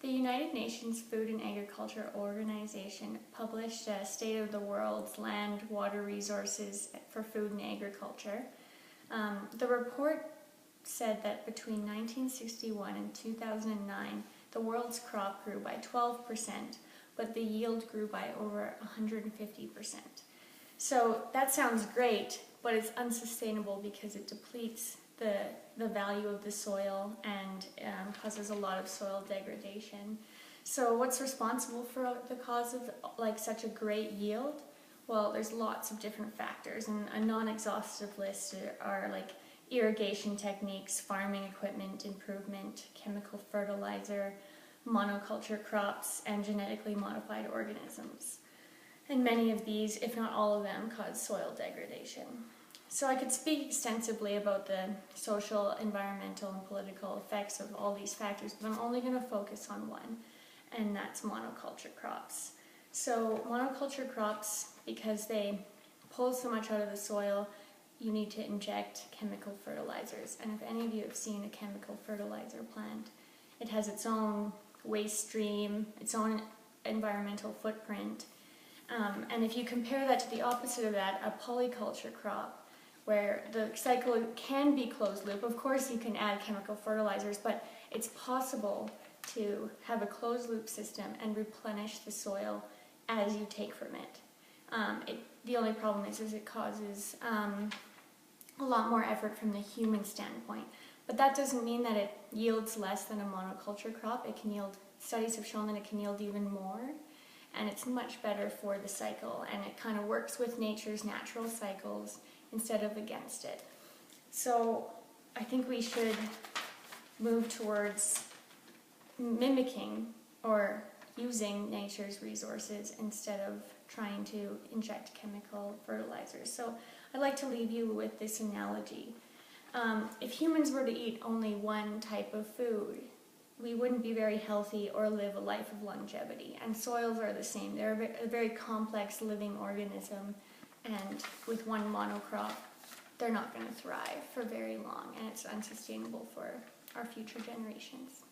The United Nations Food and Agriculture Organization published a State of the World's Land, Water Resources for Food and Agriculture. The report said that between 1961 and 2009, the world's crop grew by 12%, but the yield grew by over 150%. So that sounds great, but it's unsustainable because it depletes the value of the soil and causes a lot of soil degradation. So what's responsible for the cause of such a great yield? Well, there's lots of different factors, and a non-exhaustive list are like irrigation techniques, farming equipment improvement, chemical fertilizer, monoculture crops, and genetically modified organisms. And many of these, if not all of them, cause soil degradation. So I could speak extensively about the social, environmental, and political effects of all these factors, but I'm only going to focus on one, and that's monoculture crops. So monoculture crops, because they pull so much out of the soil, you need to inject chemical fertilizers. And if any of you have seen a chemical fertilizer plant, it has its own waste stream, its own environmental footprint. And if you compare that to the opposite of that, a polyculture crop, where the cycle can be closed loop. Of course you can add chemical fertilizers, but it's possible to have a closed loop system and replenish the soil as you take from it. The only problem is it causes a lot more effort from the human standpoint. But that doesn't mean that it yields less than a monoculture crop. It can yield, studies have shown that it can yield even more, and it's much better for the cycle, and it kind of works with nature's natural cycles instead of against it. So I think we should move towards mimicking or using nature's resources instead of trying to inject chemical fertilizers. So I'd like to leave you with this analogy. If humans were to eat only one type of food, we wouldn't be very healthy or live a life of longevity. And soils are the same. They're a very complex living organism, and with one monocrop, they're not going to thrive for very long, and it's unsustainable for our future generations.